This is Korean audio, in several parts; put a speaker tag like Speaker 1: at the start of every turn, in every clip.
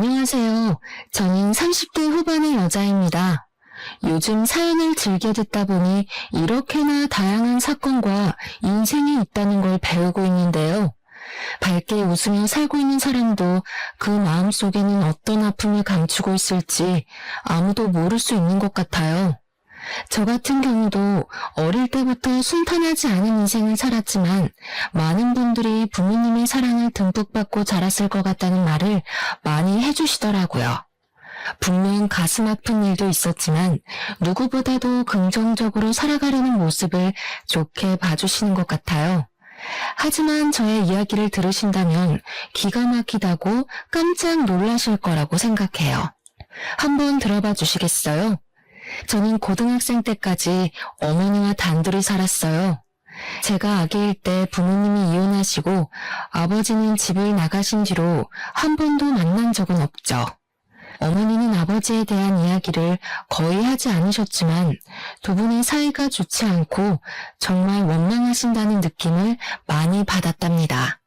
Speaker 1: 안녕하세요. 저는 30대 후반의 여자입니다. 요즘 사연을 즐겨 듣다 보니 이렇게나 다양한 사건과 인생이 있다는 걸 배우고 있는데요. 밝게 웃으며 살고 있는 사람도 그 마음속에는 어떤 아픔을 감추고 있을지 아무도 모를 수 있는 것 같아요. 저 같은 경우도 어릴 때부터 순탄하지 않은 인생을 살았지만 많은 분들이 부모님의 사랑을 듬뿍 받고 자랐을 것 같다는 말을 많이 해주시더라고요. 분명 가슴 아픈 일도 있었지만 누구보다도 긍정적으로 살아가려는 모습을 좋게 봐주시는 것 같아요. 하지만 저의 이야기를 들으신다면 기가 막히다고 깜짝 놀라실 거라고 생각해요. 한번 들어봐 주시겠어요? 저는 고등학생 때까지 어머니와 단둘이 살았어요. 제가 아기일 때 부모님이 이혼하시고 아버지는 집을 나가신 뒤로 한 번도 만난 적은 없죠. 어머니는 아버지에 대한 이야기를 거의 하지 않으셨지만 두 분의 사이가 좋지 않고 정말 원망하신다는 느낌을 많이 받았답니다.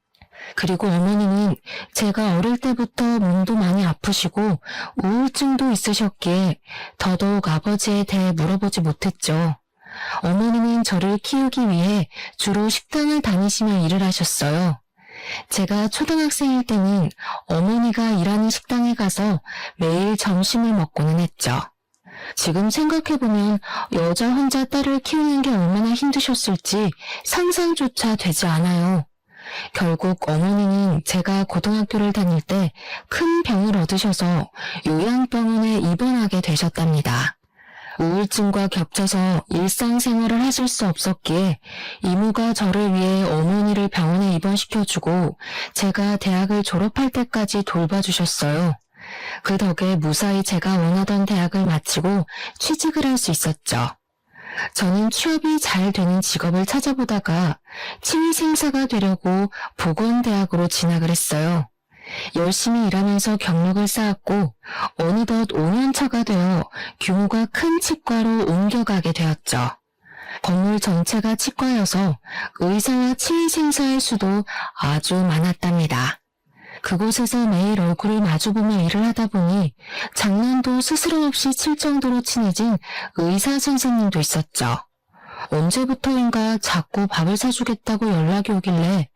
Speaker 1: 그리고 어머니는 제가 어릴 때부터 몸도 많이 아프시고 우울증도 있으셨기에 더더욱 아버지에 대해 물어보지 못했죠. 어머니는 저를 키우기 위해 주로 식당을 다니시며 일을 하셨어요. 제가 초등학생일 때는 어머니가 일하는 식당에 가서 매일 점심을 먹고는 했죠. 지금 생각해보면 여자 혼자 딸을 키우는 게 얼마나 힘드셨을지 상상조차 되지 않아요. 결국 어머니는 제가 고등학교를 다닐 때 큰 병을 얻으셔서 요양병원에 입원하게 되셨답니다. 우울증과 겹쳐서 일상생활을 하실 수 없었기에 이모가 저를 위해 어머니를 병원에 입원시켜주고 제가 대학을 졸업할 때까지 돌봐주셨어요. 그 덕에 무사히 제가 원하던 대학을 마치고 취직을 할 수 있었죠. 저는 취업이 잘 되는 직업을 찾아보다가 치위생사가 되려고 보건대학으로 진학을 했어요. 열심히 일하면서 경력을 쌓았고 어느덧 5년차가 되어 규모가 큰 치과로 옮겨가게 되었죠. 건물 전체가 치과여서 의사와 치위생사의 수도 아주 많았답니다. 그곳에서 매일 얼굴을 마주보며 일을 하다 보니 장난도 스스럼 없이 칠 정도로 친해진 의사 선생님도 있었죠. 언제부터인가 자꾸 밥을 사주겠다고 연락이 오길래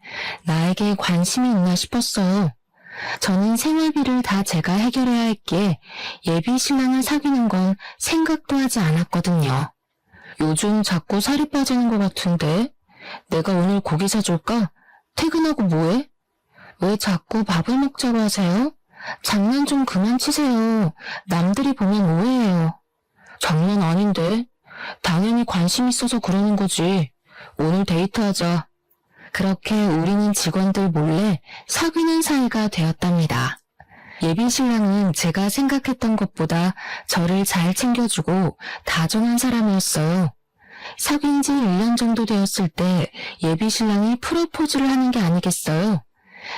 Speaker 1: 나에게 관심이 있나 싶었어요. 저는 생활비를 다 제가 해결해야 했기에 예비 신랑을 사귀는 건 생각도 하지 않았거든요. 요즘 자꾸 살이 빠지는 것 같은데 내가 오늘 고기 사줄까? 퇴근하고 뭐해? 왜 자꾸 밥을 먹자고 하세요? 장난 좀 그만 치세요. 남들이 보면 오해해요. 장난 아닌데. 당연히 관심 있어서 그러는 거지. 오늘 데이트하자. 그렇게 우리는 직원들 몰래 사귀는 사이가 되었답니다. 예비 신랑은 제가 생각했던 것보다 저를 잘 챙겨주고 다정한 사람이었어요. 사귄 지 1년 정도 되었을 때 예비 신랑이 프로포즈를 하는 게 아니겠어요?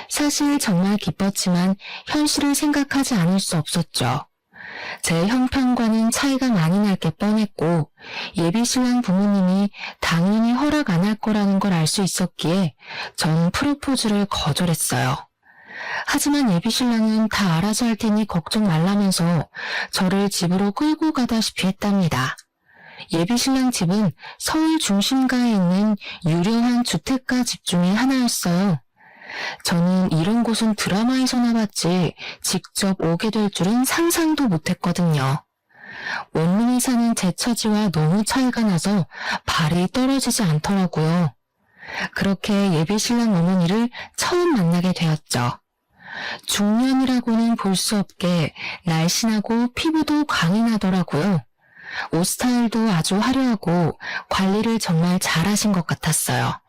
Speaker 1: 사실 정말 기뻤지만 현실을 생각하지 않을 수 없었죠. 제 형편과는 차이가 많이 날 게 뻔했고 예비 신랑 부모님이 당연히 허락 안 할 거라는 걸 알 수 있었기에 전 프로포즈를 거절했어요. 하지만 예비 신랑은 다 알아서 할 테니 걱정 말라면서 저를 집으로 끌고 가다시피 했답니다. 예비 신랑 집은 서울 중심가에 있는 유려한 주택가 집 중에 하나였어요. 저는 이런 곳은 드라마에서나 봤지 직접 오게 될 줄은 상상도 못했거든요. 원룸에 사는 제 처지와 너무 차이가 나서 발이 떨어지지 않더라고요. 그렇게 예비 신랑 어머니를 처음 만나게 되었죠. 중년이라고는 볼 수 없게 날씬하고 피부도 광이 나더라고요. 옷 스타일도 아주 화려하고 관리를 정말 잘하신 것 같았어요.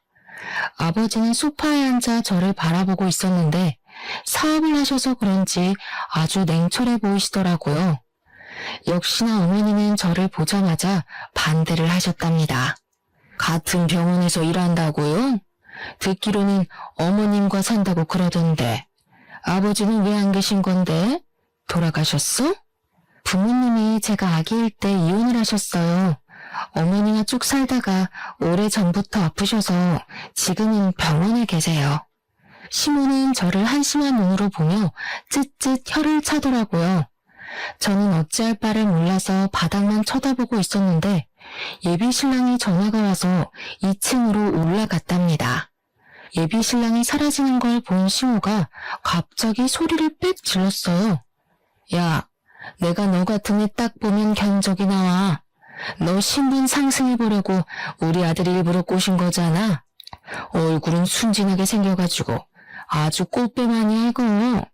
Speaker 1: 아버지는 소파에 앉아 저를 바라보고 있었는데 사업을 하셔서 그런지 아주 냉철해 보이시더라고요. 역시나 어머니는 저를 보자마자 반대를 하셨답니다. 같은 병원에서 일한다고요? 듣기로는 어머님과 산다고 그러던데 아버지는 왜 안 계신 건데? 돌아가셨어? 부모님이 제가 아기일 때 이혼을 하셨어요. 어머니가 쭉 살다가 오래전부터 아프셔서 지금은 병원에 계세요. 시모는 저를 한심한 눈으로 보며 쯧쯧 혀를 차더라고요. 저는 어찌할 바를 몰라서 바닥만 쳐다보고 있었는데 예비 신랑이 전화가 와서 2층으로 올라갔답니다. 예비 신랑이 사라지는 걸 본 시모가 갑자기 소리를 빽 질렀어요. 야, 내가 너 같은 애 딱 보면 견적이 나와. 너 신분 상승해 보려고 우리 아들 일부러 꼬신 거잖아. 얼굴은 순진하게 생겨가지고 아주 꽃배만이야 이거.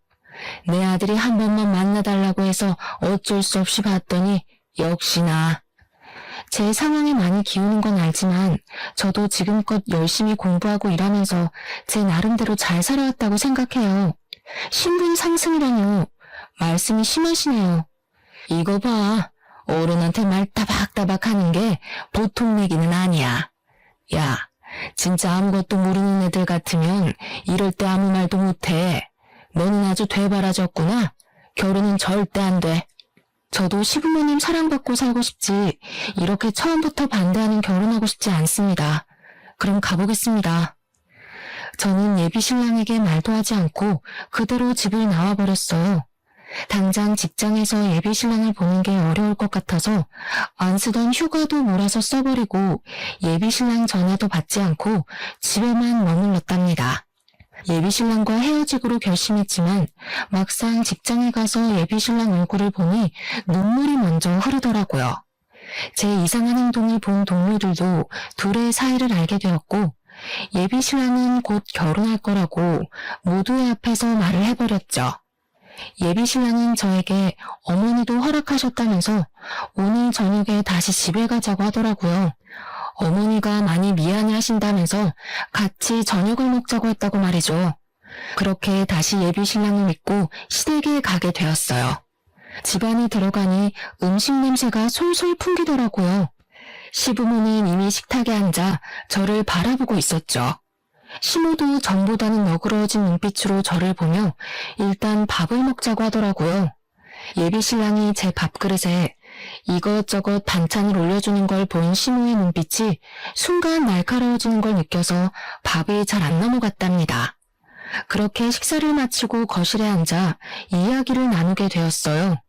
Speaker 1: 내 아들이 한 번만 만나달라고 해서 어쩔 수 없이 봤더니 역시나. 제 상황이 많이 기우는 건 알지만 저도 지금껏 열심히 공부하고 일하면서 제 나름대로 잘 살아왔다고 생각해요. 신분 상승이라뇨. 말씀이 심하시네요. 이거 봐. 어른한테 말 따박따박 하는 게 보통 얘기는 아니야. 야, 진짜 아무것도 모르는 애들 같으면 이럴 때 아무 말도 못해. 너는 아주 되바라졌구나. 결혼은 절대 안 돼. 저도 시부모님 사랑받고 살고 싶지 이렇게 처음부터 반대하는 결혼하고 싶지 않습니다. 그럼 가보겠습니다. 저는 예비 신랑에게 말도 하지 않고 그대로 집을 나와버렸어요. 당장 직장에서 예비 신랑을 보는 게 어려울 것 같아서 안 쓰던 휴가도 몰아서 써버리고 예비 신랑 전화도 받지 않고 집에만 머물렀답니다. 예비 신랑과 헤어지기로 결심했지만 막상 직장에 가서 예비 신랑 얼굴을 보니 눈물이 먼저 흐르더라고요. 제 이상한 행동을 본 동료들도 둘의 사이를 알게 되었고 예비 신랑은 곧 결혼할 거라고 모두의 앞에서 말을 해버렸죠. 예비 신랑은 저에게 어머니도 허락하셨다면서 오늘 저녁에 다시 집에 가자고 하더라고요. 어머니가 많이 미안해 하신다면서 같이 저녁을 먹자고 했다고 말이죠. 그렇게 다시 예비 신랑을 믿고 시댁에 가게 되었어요. 집안에 들어가니 음식 냄새가 솔솔 풍기더라고요. 시부모는 이미 식탁에 앉아 저를 바라보고 있었죠. 시모도 전보다는 너그러워진 눈빛으로 저를 보며 일단 밥을 먹자고 하더라고요. 예비 신랑이 제 밥그릇에 이것저것 반찬을 올려주는 걸 본 시모의 눈빛이 순간 날카로워지는 걸 느껴서 밥이 잘 안 넘어갔답니다. 그렇게 식사를 마치고 거실에 앉아 이야기를 나누게 되었어요.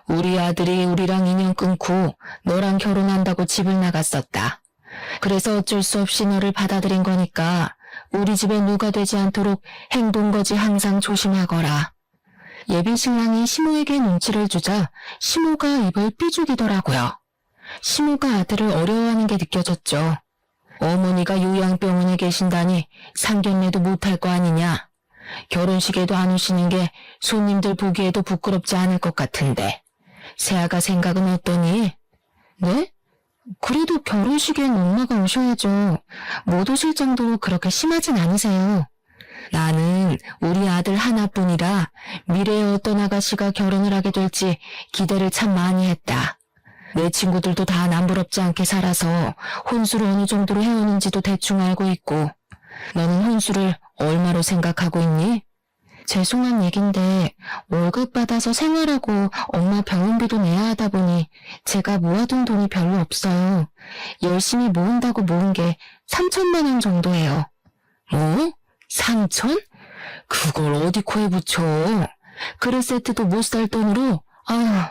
Speaker 1: 우리 아들이 우리랑 인연 끊고 너랑 결혼한다고 집을 나갔었다. 그래서 어쩔 수 없이 너를 받아들인 거니까 우리 집에 누가 되지 않도록 행동거지 항상 조심하거라. 예비 신랑이 시모에게 눈치를 주자 시모가 입을 삐죽이더라고요. 시모가 아들을 어려워하는 게 느껴졌죠. 어머니가 요양병원에 계신다니 상견례도 못할 거 아니냐. 결혼식에도 안 오시는 게 손님들 보기에도 부끄럽지 않을 것 같은데. 새아가 생각은 어떠니? 네? 그래도 결혼식엔 엄마가 오셔야죠. 못 오실 정도로 그렇게 심하진 않으세요. 나는 우리 아들 하나뿐이라 미래에 어떤 아가씨가 결혼을 하게 될지 기대를 참 많이 했다. 내 친구들도 다 남부럽지 않게 살아서 혼수를 어느 정도로 해오는지도 대충 알고 있고 너는 혼수를 얼마로 생각하고 있니? 죄송한 얘긴데 월급 받아서 생활하고 엄마 병원비도 내야 하다 보니 제가 모아둔 돈이 별로 없어요. 열심히 모은다고 모은 게 3천만 원 정도예요. 뭐? 3천? 그걸 어디 코에 붙여? 그릇 세트도 못 살 돈으로? 아휴,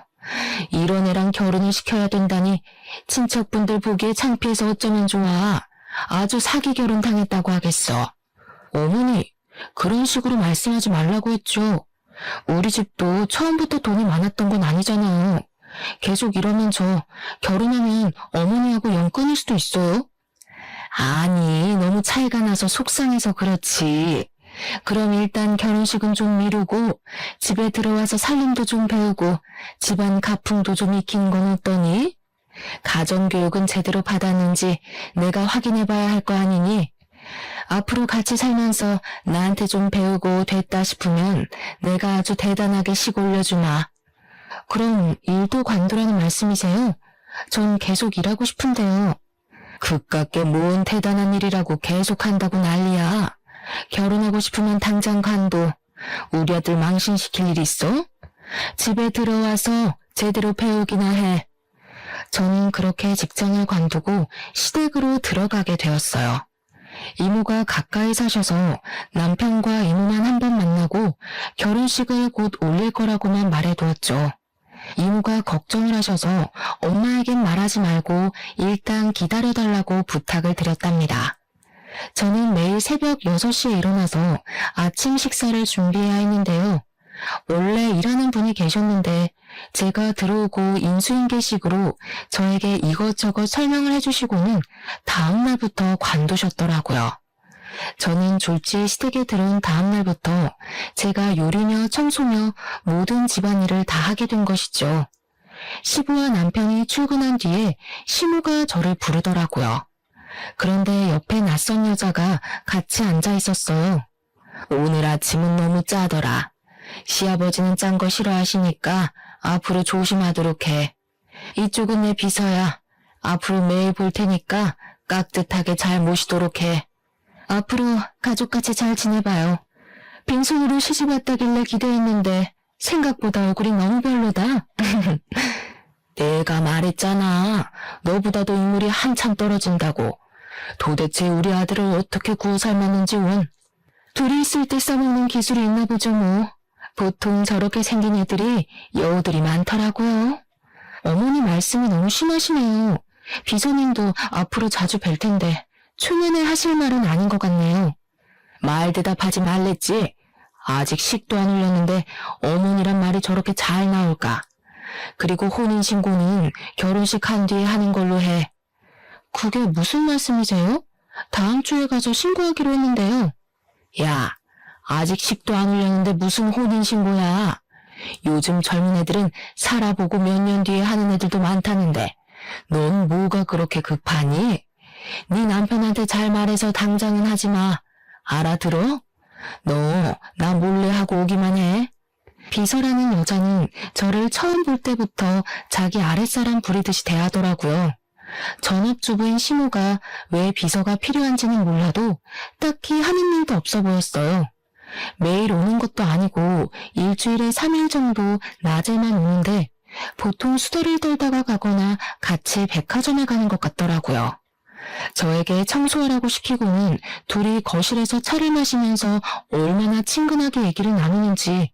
Speaker 1: 이런 애랑 결혼을 시켜야 된다니 친척분들 보기에 창피해서 어쩌면 좋아. 아주 사기 결혼 당했다고 하겠어. 어머니, 그런 식으로 말씀하지 말라고 했죠. 우리 집도 처음부터 돈이 많았던 건 아니잖아요. 계속 이러면 저 결혼하면 어머니하고 연 끊을 수도 있어요. 아니, 너무 차이가 나서 속상해서 그렇지. 그럼 일단 결혼식은 좀 미루고 집에 들어와서 살림도 좀 배우고 집안 가풍도 좀 익히는 건 어떠니? 가정교육은 제대로 받았는지 내가 확인해봐야 할 거 아니니? 앞으로 같이 살면서 나한테 좀 배우고 됐다 싶으면 내가 아주 대단하게 식 올려주마. 그럼 일도 관두라는 말씀이세요? 전 계속 일하고 싶은데요. 그깟게 뭔 대단한 일이라고 계속 한다고 난리야. 결혼하고 싶으면 당장 관둬. 우리 아들 망신시킬 일 있어? 집에 들어와서 제대로 배우기나 해. 저는 그렇게 직장을 관두고 시댁으로 들어가게 되었어요. 이모가 가까이 사셔서 남편과 이모만 한 번 만나고 결혼식을 곧 올릴 거라고만 말해두었죠. 이모가 걱정을 하셔서 엄마에겐 말하지 말고 일단 기다려달라고 부탁을 드렸답니다. 저는 매일 새벽 6시에 일어나서 아침 식사를 준비해야 했는데요. 원래 일하는 분이 계셨는데 제가 들어오고 인수인계식으로 저에게 이것저것 설명을 해주시고는 다음날부터 관두셨더라고요. 저는 졸지에 시댁에 들어온 다음날부터 제가 요리며 청소며 모든 집안일을 다 하게 된 것이죠. 시부와 남편이 출근한 뒤에 시모가 저를 부르더라고요. 그런데 옆에 낯선 여자가 같이 앉아 있었어요. 오늘 아침은 너무 짜더라. 시아버지는 짠 거 싫어하시니까 앞으로 조심하도록 해. 이쪽은 내 비서야. 앞으로 매일 볼 테니까 깍듯하게 잘 모시도록 해. 앞으로 가족같이 잘 지내봐요. 빈손으로 시집 왔다길래 기대했는데 생각보다 얼굴이 너무 별로다. 내가 말했잖아. 너보다도 인물이 한참 떨어진다고. 도대체 우리 아들을 어떻게 구워 삶았는지 원. 둘이 있을 때 써먹는 기술이 있나 보죠 뭐. 보통 저렇게 생긴 애들이 여우들이 많더라고요. 어머니 말씀이 너무 심하시네요. 비서님도 앞으로 자주 뵐 텐데 초면에 하실 말은 아닌 것 같네요. 말 대답하지 말랬지. 아직 식도 안 올렸는데 어머니란 말이 저렇게 잘 나올까. 그리고 혼인신고는 결혼식 한 뒤에 하는 걸로 해. 그게 무슨 말씀이세요? 다음 주에 가서 신고하기로 했는데요. 야, 아직 식도 안 올렸는데 무슨 혼인신고야. 요즘 젊은 애들은 살아보고 몇 년 뒤에 하는 애들도 많다는데 넌 뭐가 그렇게 급하니? 네 남편한테 잘 말해서 당장은 하지 마. 알아들어? 너 나 몰래 하고 오기만 해. 비서라는 여자는 저를 처음 볼 때부터 자기 아랫사람 부리듯이 대하더라고요. 전업주부인 시모가 왜 비서가 필요한지는 몰라도 딱히 하는 일도 없어 보였어요. 매일 오는 것도 아니고 일주일에 3일 정도 낮에만 오는데 보통 수다를 떨다가 가거나 같이 백화점에 가는 것 같더라고요. 저에게 청소하라고 시키고는 둘이 거실에서 차를 마시면서 얼마나 친근하게 얘기를 나누는지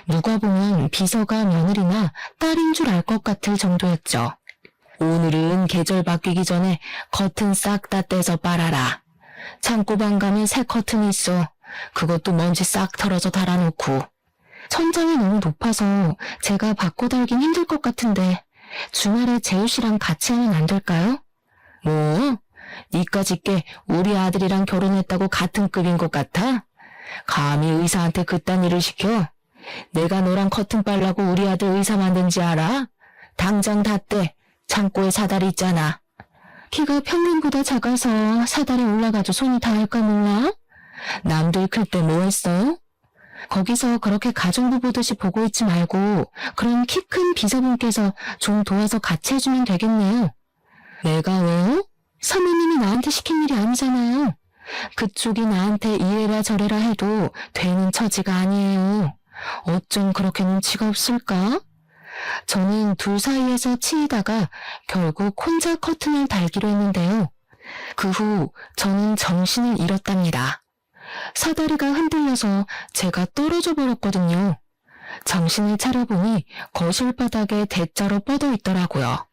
Speaker 1: 누가 보면 비서가 며느리나 딸인 줄 알 것 같을 정도였죠. 오늘은 계절 바뀌기 전에 커튼 싹 다 떼서 빨아라. 창고방 가면 새 커튼이 있어. 그것도 먼지 싹 털어서 달아놓고. 천장이 너무 높아서 제가 바꿔 달긴 힘들 것 같은데 주말에 재우 씨랑 같이 하면 안 될까요? 뭐? 니까짓게 우리 아들이랑 결혼했다고 같은 급인 것 같아? 감히 의사한테 그딴 일을 시켜? 내가 너랑 커튼 빨라고 우리 아들 의사 만든지 알아? 당장 다 떼. 창고에 사다리 있잖아. 키가 평균보다 작아서 사다리 올라가도 손이 닿을까 몰라? 남들 클 때 뭐 했어? 거기서 그렇게 가정부 보듯이 보고 있지 말고 그럼 키 큰 비서분께서 좀 도와서 같이 해주면 되겠네요. 내가 왜요? 사모님이 나한테 시킨 일이 아니잖아요. 그쪽이 나한테 이래라 저래라 해도 되는 처지가 아니에요. 어쩜 그렇게 눈치가 없을까? 저는 둘 사이에서 치이다가 결국 혼자 커튼을 달기로 했는데요. 그 후 저는 정신을 잃었답니다. 사다리가 흔들려서 제가 떨어져 버렸거든요. 정신을 차려보니 거실 바닥에 대자로 뻗어 있더라고요.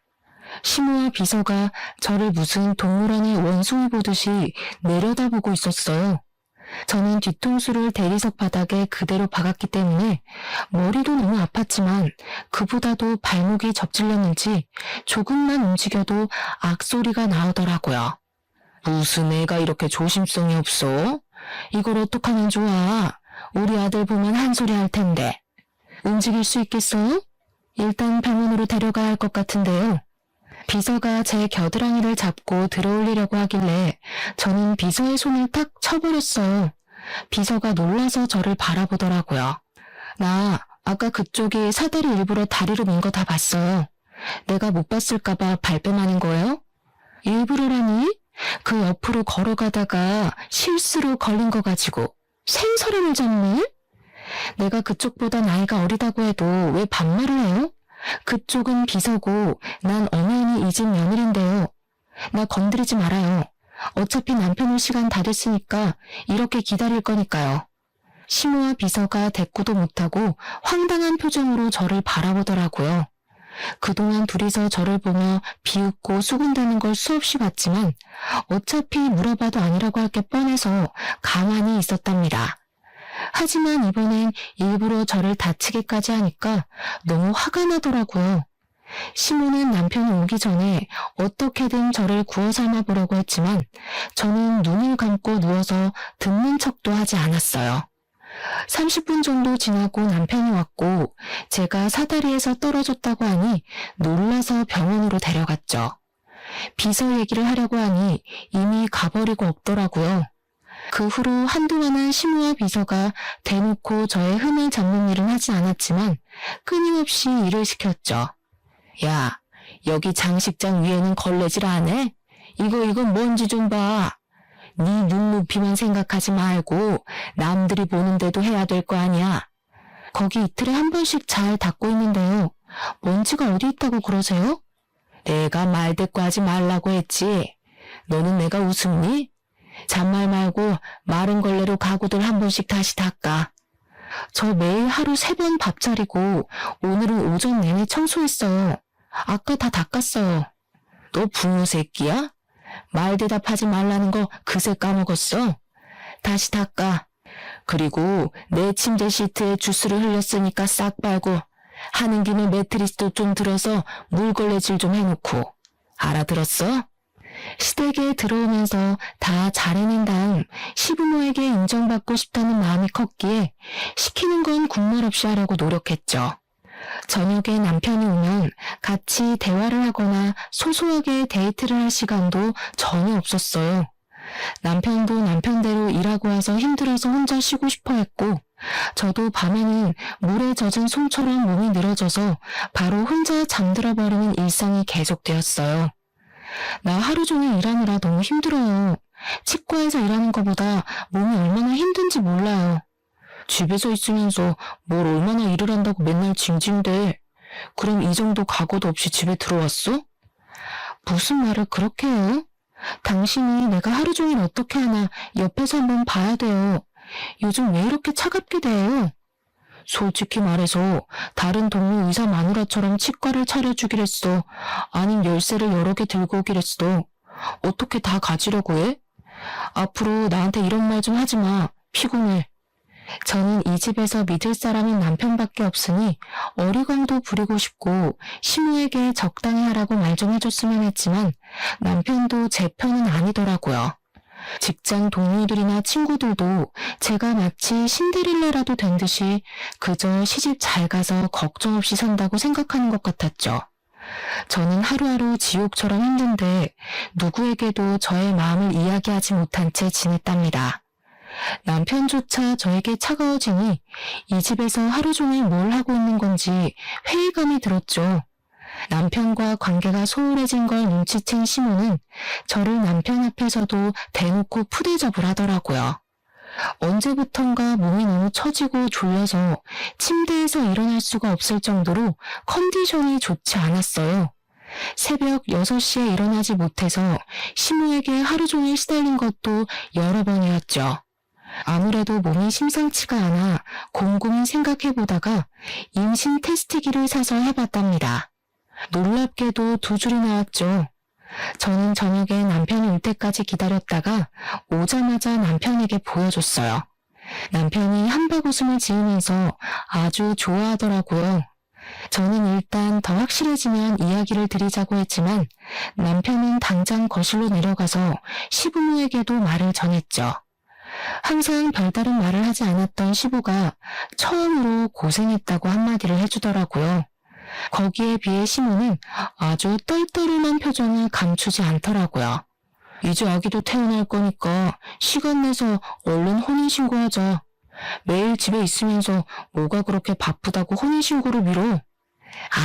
Speaker 1: 시모와 비서가 저를 무슨 동물원의 원숭이 보듯이 내려다보고 있었어요. 저는 뒤통수를 대리석 바닥에 그대로 박았기 때문에 머리도 너무 아팠지만 그보다도 발목이 접질렸는지 조금만 움직여도 악소리가 나오더라고요. 무슨 애가 이렇게 조심성이 없어? 이걸 어떡하면 좋아? 우리 아들 보면 한 소리 할 텐데. 움직일 수 있겠어? 일단 병원으로 데려가야 할 것 같은데요. 비서가 제 겨드랑이를 잡고 들어올리려고 하길래 저는 비서의 손을 탁 쳐버렸어요. 비서가 놀라서 저를 바라보더라고요. 나 아까 그쪽이 사다리 일부러 다리로 민 거 다 봤어요. 내가 못 봤을까봐 발뺌하는 거예요? 일부러라니? 그 옆으로 걸어가다가 실수로 걸린 거 가지고 생사람을 잡네? 내가 그쪽보다 나이가 어리다고 해도 왜 반말을 해요? 그쪽은 비서고 난 엄연히 이 집 며느리인데요. 나 건드리지 말아요. 어차피 남편 올 시간 다 됐으니까 이렇게 기다릴 거니까요. 시모와 비서가 대꾸도 못하고 황당한 표정으로 저를 바라보더라고요. 그동안 둘이서 저를 보며 비웃고 수군대는 걸 수없이 봤지만 어차피 물어봐도 아니라고 할 게 뻔해서 가만히 있었답니다. 하지만 이번엔 일부러 저를 다치게까지 하니까 너무 화가 나더라고요. 시모는 남편이 오기 전에 어떻게든 저를 구워 삶아보려고 했지만 저는 눈을 감고 누워서 듣는 척도 하지 않았어요. 30분 정도 지나고 남편이 왔고 제가 사다리에서 떨어졌다고 하니 놀라서 병원으로 데려갔죠. 비서 얘기를 하려고 하니 이미 가버리고 없더라고요. 그 후로 한동안은 시모와 비서가 대놓고 저의 흠을 잡는 일은 하지 않았지만 끊임없이 일을 시켰죠. 야, 여기 장식장 위에는 걸레질 안 해? 이거 뭔지 좀 봐. 네 눈높이만 생각하지 말고 남들이 보는데도 해야 될 거 아니야. 거기 이틀에 한 번씩 잘 닦고 있는데요. 먼지가 어디 있다고 그러세요? 내가 말대꾸 하지 말라고 했지. 너는 내가 웃음니? 잔말 말고 마른 걸레로 가구들 한 번씩 다시 닦아. 저 매일 하루 3번 밥 차리고 오늘은 오전 내내 청소했어요. 아까 다 닦았어요. 너 붕어 새끼야? 말 대답하지 말라는 거 그새 까먹었어? 다시 닦아. 그리고 내 침대 시트에 주스를 흘렸으니까 싹 빨고 하는 김에 매트리스도 좀 들어서 물걸레질 좀 해놓고. 알아들었어? 시댁에 들어오면서 다 잘해낸 다음 시부모에게 인정받고 싶다는 마음이 컸기에 시키는 건 군말 없이 하려고 노력했죠. 저녁에 남편이 오면 같이 대화를 하거나 소소하게 데이트를 할 시간도 전혀 없었어요. 남편도 남편대로 일하고 와서 힘들어서 혼자 쉬고 싶어 했고 저도 밤에는 물에 젖은 솜처럼 몸이 늘어져서 바로 혼자 잠들어 버리는 일상이 계속되었어요. 나 하루 종일 일하느라 너무 힘들어요. 치과에서 일하는 것보다 몸이 얼마나 힘든지 몰라요. 집에서 있으면서 뭘 얼마나 일을 한다고 맨날 징징대. 그럼 이 정도 각오도 없이 집에 들어왔어? 무슨 말을 그렇게 해요? 당신이 내가 하루 종일 어떻게 하나 옆에서 한번 봐야 돼요. 요즘 왜 이렇게 차갑게 대해요? 솔직히 말해서 다른 동료 의사 마누라처럼 치과를 차려주기랬어. 아님 열쇠를 여러 개 들고 오기랬어. 어떻게 다 가지려고 해? 앞으로 나한테 이런 말 좀 하지 마. 피곤해. 저는 이 집에서 믿을 사람인 남편밖에 없으니 어리광도 부리고 싶고 시모에게 적당히 하라고 말 좀 해줬으면 했지만 남편도 제 편은 아니더라고요. 직장 동료들이나 친구들도 제가 마치 신데렐라라도 된 듯이 그저 시집 잘 가서 걱정 없이 산다고 생각하는 것 같았죠. 저는 하루하루 지옥처럼 힘든데 누구에게도 저의 마음을 이야기하지 못한 채 지냈답니다. 남편조차 저에게 차가워지니 이 집에서 하루 종일 뭘 하고 있는 건지 회의감이 들었죠. 남편과 관계가 소홀해진 걸 눈치챈 시모는 저를 남편 앞에서도 대놓고 푸대접을 하더라고요. 언제부턴가 몸이 너무 처지고 졸려서 침대에서 일어날 수가 없을 정도로 컨디션이 좋지 않았어요. 새벽 6시에 일어나지 못해서 시모에게 하루 종일 시달린 것도 여러 번이었죠. 아무래도 몸이 심상치가 않아 곰곰이 생각해보다가 임신 테스트기를 사서 해봤답니다. 놀랍게도 2줄이 나왔죠. 저는 저녁에 남편이 올 때까지 기다렸다가 오자마자 남편에게 보여줬어요. 남편이 한바구음을 지으면서 아주 좋아하더라고요. 저는 일단 더 확실해지면 이야기를 드리자고 했지만 남편은 당장 거실로 내려가서 시부모에게도 말을 전했죠. 항상 별다른 말을 하지 않았던 시부가 처음으로 고생했다고 한마디를 해주더라고요. 거기에 비해 시모는 아주 떨떠름한 표정을 감추지 않더라고요. 이제 아기도 태어날 거니까 시간 내서 얼른 혼인신고하자. 매일 집에 있으면서 뭐가 그렇게 바쁘다고 혼인신고를 미뤄?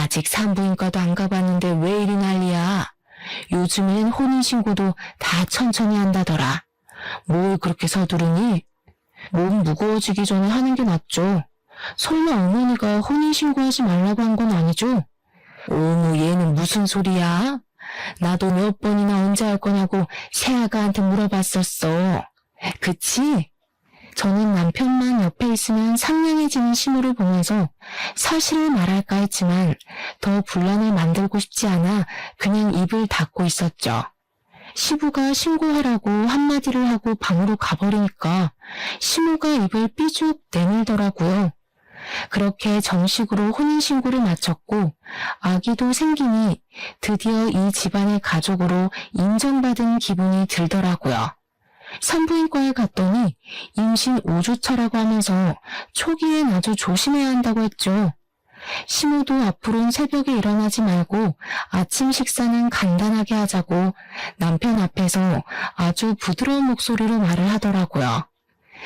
Speaker 1: 아직 산부인과도 안 가봤는데 왜 이리 난리야? 요즘엔 혼인신고도 다 천천히 한다더라. 뭘 그렇게 서두르니? 몸 무거워지기 전에 하는 게 낫죠. 설마 어머니가 혼인신고하지 말라고 한 건 아니죠? 어머, 얘는 무슨 소리야? 나도 몇 번이나 언제 할 거냐고 새아가한테 물어봤었어. 그치? 저는 남편만 옆에 있으면 상냥해지는 시무를 보면서 사실을 말할까 했지만 더 분란을 만들고 싶지 않아 그냥 입을 닫고 있었죠. 시부가 신고하라고 한마디를 하고 방으로 가버리니까 시무가 입을 삐죽 내밀더라고요. 그렇게 정식으로 혼인신고를 마쳤고 아기도 생기니 드디어 이 집안의 가족으로 인정받은 기분이 들더라고요. 산부인과에 갔더니 임신 5주차라고 하면서 초기엔 아주 조심해야 한다고 했죠. 시모도 앞으로는 새벽에 일어나지 말고 아침 식사는 간단하게 하자고 남편 앞에서 아주 부드러운 목소리로 말을 하더라고요.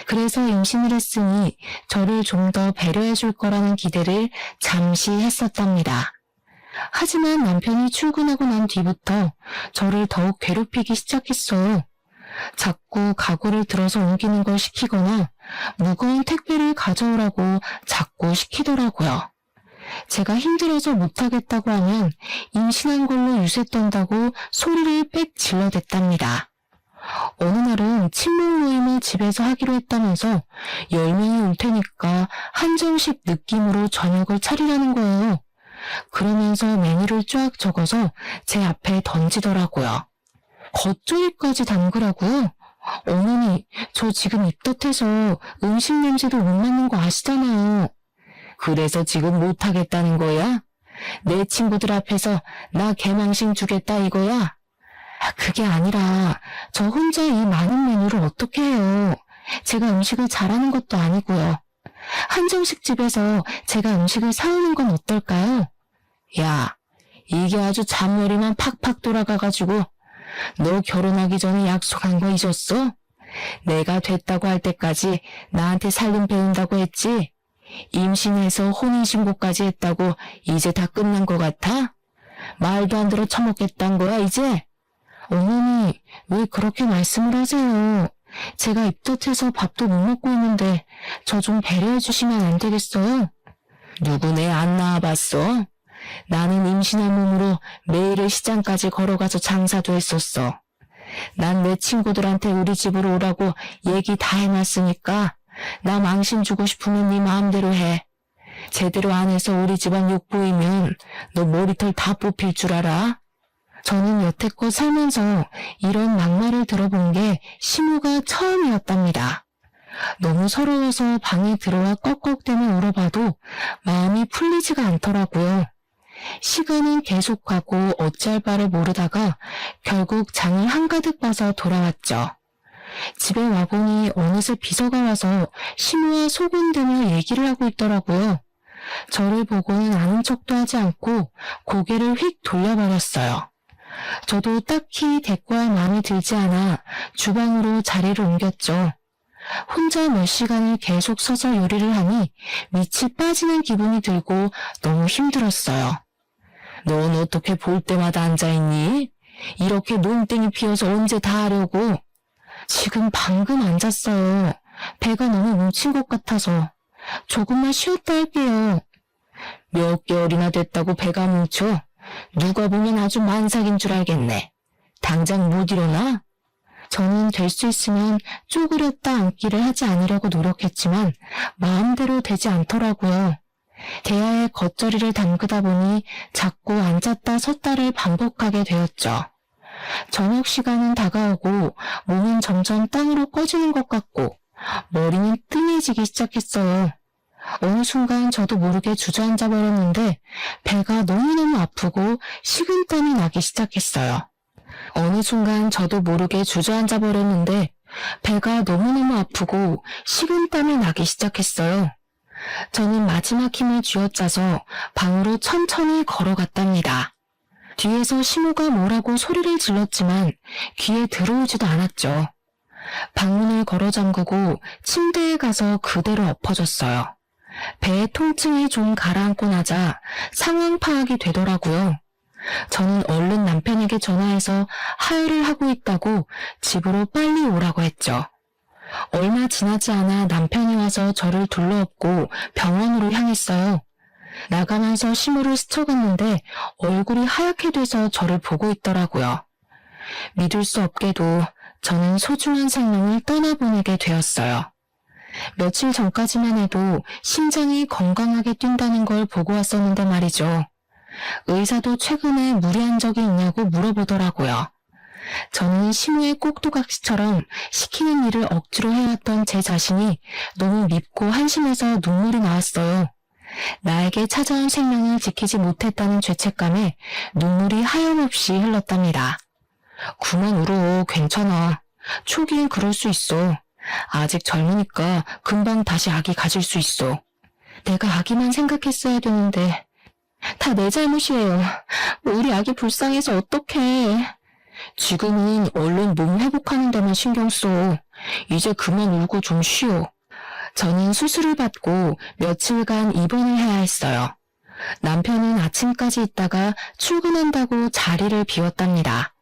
Speaker 1: 그래서 임신을 했으니 저를 좀 더 배려해 줄 거라는 기대를 잠시 했었답니다. 하지만 남편이 출근하고 난 뒤부터 저를 더욱 괴롭히기 시작했어요. 자꾸 가구를 들어서 옮기는 걸 시키거나 무거운 택배를 가져오라고 자꾸 시키더라고요. 제가 힘들어서 못하겠다고 하면 임신한 걸로 유세 떤다고 소리를 빽 질러댔답니다. 어느 날은 친목 모임을 집에서 하기로 했다면서 10명이 올 테니까 한정식 느낌으로 저녁을 차리라는 거예요. 그러면서 메뉴를 쫙 적어서 제 앞에 던지더라고요. 겉조이까지 담그라고요? 어머니, 저 지금 입덧해서 음식 냄새도 못 맡는 거 아시잖아요. 그래서 지금 못하겠다는 거야? 내 친구들 앞에서 나 개망신 주겠다 이거야? 그게 아니라 저 혼자 이 많은 메뉴를 어떻게 해요? 제가 음식을 잘하는 것도 아니고요. 한정식 집에서 제가 음식을 사오는 건 어떨까요? 야, 이게 아주 잔머리만 팍팍 돌아가가지고 너 결혼하기 전에 약속한 거 잊었어? 내가 됐다고 할 때까지 나한테 살림 배운다고 했지? 임신해서 혼인신고까지 했다고 이제 다 끝난 거 같아? 말도 안 들어 처먹겠단 거야 이제? 어머니, 왜 그렇게 말씀을 하세요? 제가 입덧해서 밥도 못 먹고 있는데 저 좀 배려해 주시면 안 되겠어요? 누구네 안 낳아봤어? 나는 임신한 몸으로 매일을 시장까지 걸어가서 장사도 했었어. 난 내 친구들한테 우리 집으로 오라고 얘기 다 해놨으니까 나 망신 주고 싶으면 네 마음대로 해. 제대로 안 해서 우리 집안 욕 보이면 너 머리털 다 뽑힐 줄 알아? 저는 여태껏 살면서 이런 막말을 들어본 게 시무가 처음이었답니다. 너무 서러워서 방에 들어와 꺽꺽대며 울어봐도 마음이 풀리지가 않더라고요. 시간은 계속 가고 어찌할 바를 모르다가 결국 장을 한가득 봐서 돌아왔죠. 집에 와보니 어느새 비서가 와서 시무와 소곤대며 얘기를 하고 있더라고요. 저를 보고는 아는 척도 하지 않고 고개를 휙 돌려버렸어요. 저도 딱히 대꾸할 마음이 들지 않아 주방으로 자리를 옮겼죠. 혼자 몇 시간을 계속 서서 요리를 하니 밑이 빠지는 기분이 들고 너무 힘들었어요. 넌 어떻게 볼 때마다 앉아있니? 이렇게 논땡이 피어서 언제 다 하려고? 지금 방금 앉았어요. 배가 너무 뭉친 것 같아서. 조금만 쉬었다 할게요. 몇 개월이나 됐다고 배가 뭉쳐? 누가 보면 아주 만삭인 줄 알겠네. 당장 못 일어나? 저는 될 수 있으면 쪼그렸다 앉기를 하지 않으려고 노력했지만 마음대로 되지 않더라고요. 대야에 겉절이를 담그다 보니 자꾸 앉았다 섰다를 반복하게 되었죠. 저녁 시간은 다가오고 몸은 점점 땅으로 꺼지는 것 같고 머리는 뜸해지기 시작했어요. 어느 순간 저도 모르게 주저앉아 버렸는데 배가 너무너무 아프고 식은땀이 나기 시작했어요. 어느 순간 저도 모르게 주저앉아 버렸는데 배가 너무너무 아프고 식은땀이 나기 시작했어요. 저는 마지막 힘을 쥐어짜서 방으로 천천히 걸어갔답니다. 뒤에서 시모가 뭐라고 소리를 질렀지만 귀에 들어오지도 않았죠. 방문을 걸어 잠그고 침대에 가서 그대로 엎어졌어요. 배의 통증이 좀 가라앉고 나자 상황 파악이 되더라고요. 저는 얼른 남편에게 전화해서 하혈을 하고 있다고 집으로 빨리 오라고 했죠. 얼마 지나지 않아 남편이 와서 저를 둘러엎고 병원으로 향했어요. 나가면서 시무를 스쳐갔는데 얼굴이 하얗게 돼서 저를 보고 있더라고요. 믿을 수 없게도 저는 소중한 생명을 떠나보내게 되었어요. 며칠 전까지만 해도 심장이 건강하게 뛴다는 걸 보고 왔었는데 말이죠. 의사도 최근에 무리한 적이 있냐고 물어보더라고요. 저는 시무의 꼭두각시처럼 시키는 일을 억지로 해왔던 제 자신이 너무 밉고 한심해서 눈물이 나왔어요. 나에게 찾아온 생명을 지키지 못했다는 죄책감에 눈물이 하염없이 흘렀답니다. 그만 울어. 괜찮아. 초기엔 그럴 수 있어. 아직 젊으니까 금방 다시 아기 가질 수 있어. 내가 아기만 생각했어야 되는데 다 내 잘못이에요. 우리 아기 불쌍해서 어떡해. 지금은 얼른 몸 회복하는 데만 신경 써. 이제 그만 울고 좀 쉬어. 저는 수술을 받고 며칠간 입원을 해야 했어요. 남편은 아침까지 있다가 출근한다고 자리를 비웠답니다.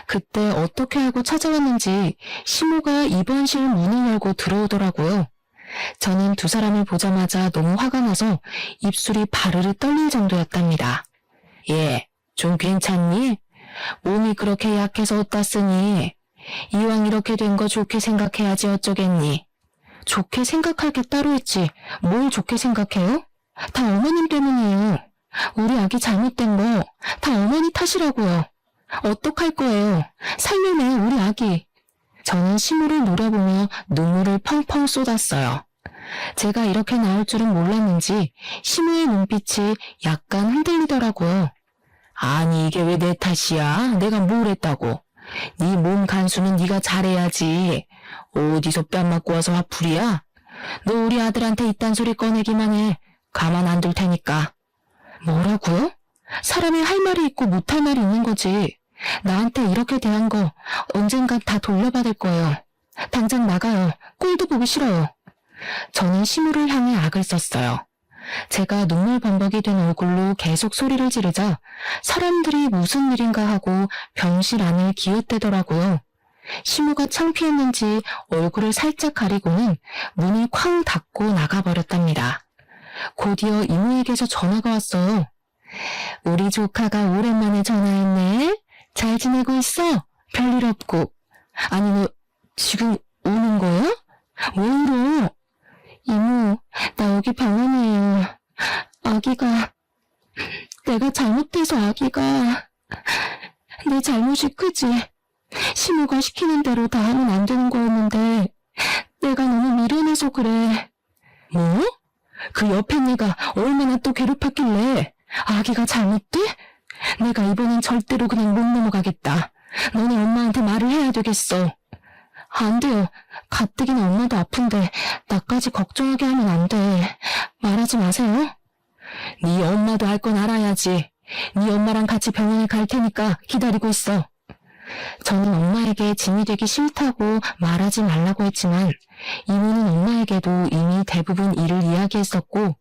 Speaker 1: 그때 어떻게 알고 찾아왔는지 시모가 입원실 문을 열고 들어오더라고요. 저는 두 사람을 보자마자 너무 화가 나서 입술이 바르르 떨릴 정도였답니다. 예, 좀 괜찮니? 몸이 그렇게 약해서 어따쓰니? 이왕 이렇게 된 거 좋게 생각해야지 어쩌겠니? 좋게 생각할 게 따로 있지. 뭘 좋게 생각해요? 다 어머님 때문이에요. 우리 아기 잘못된 거 다 어머니 탓이라고요. 어떡할 거예요? 살려내 우리 아기. 저는 시무를 노려보며 눈물을 펑펑 쏟았어요. 제가 이렇게 나올 줄은 몰랐는지 시무의 눈빛이 약간 흔들리더라고요. 아니 이게 왜 내 탓이야? 내가 뭘 했다고? 네 몸 간수는 네가 잘해야지. 어디서 뺨 맞고 와서 화풀이야? 너 우리 아들한테 이딴 소리 꺼내기만 해. 가만 안 둘 테니까. 뭐라고요? 사람이 할 말이 있고 못할 말이 있는 거지. 나한테 이렇게 대한 거 언젠간 다 돌려받을 거예요. 당장 나가요. 꼴도 보기 싫어요. 저는 시무를 향해 악을 썼어요. 제가 눈물 범벅이 된 얼굴로 계속 소리를 지르자 사람들이 무슨 일인가 하고 병실 안을 기웃대더라고요. 시무가 창피했는지 얼굴을 살짝 가리고는 문을 쾅 닫고 나가버렸답니다. 곧이어 이모에게서 전화가 왔어요. 우리 조카가 오랜만에 전화했네. 잘 지내고 있어? 별일 없고. 아니 너 지금 우는 거야? 왜 울어? 이모, 나 여기 병원이에요. 아기가, 내가 잘못해서 아기가, 내 잘못이 크지. 시무가 시키는 대로 다 하면 안 되는 거였는데 내가 너무 미련해서 그래. 뭐? 그 옆에 내가 얼마나 또 괴롭혔길래 아기가 잘못돼? 내가 이번엔 절대로 그냥 못 넘어가겠다. 너네 엄마한테 말을 해야 되겠어. 안 돼요. 가뜩이나 엄마도 아픈데 나까지 걱정하게 하면 안 돼. 말하지 마세요. 네 엄마도 알 건 알아야지. 네 엄마랑 같이 병원에 갈 테니까 기다리고 있어. 저는 엄마에게 짐이 되기 싫다고 말하지 말라고 했지만 이모는 엄마에게도 이미 대부분 일을 이야기했었고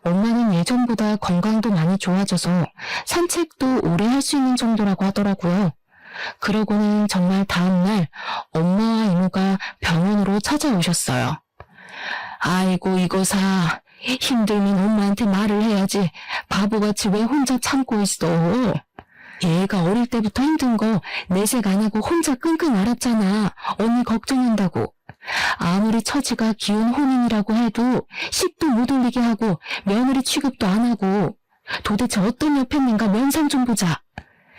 Speaker 1: 엄마는 예전보다 건강도 많이 좋아져서 산책도 오래 할 수 있는 정도라고 하더라고요. 그러고는 정말 다음날 엄마와 이모가 병원으로 찾아오셨어요. 아이고 이거사, 힘들면 엄마한테 말을 해야지 바보같이 왜 혼자 참고 있어. 얘가 어릴 때부터 힘든 거 내색 안 하고 혼자 끙끙 앓았잖아. 언니 걱정한다고. 아무리 처지가 기운 혼인이라고 해도 씩도 못 올리게 하고 며느리 취급도 안 하고 도대체 어떤 여편인가 면상 좀 보자.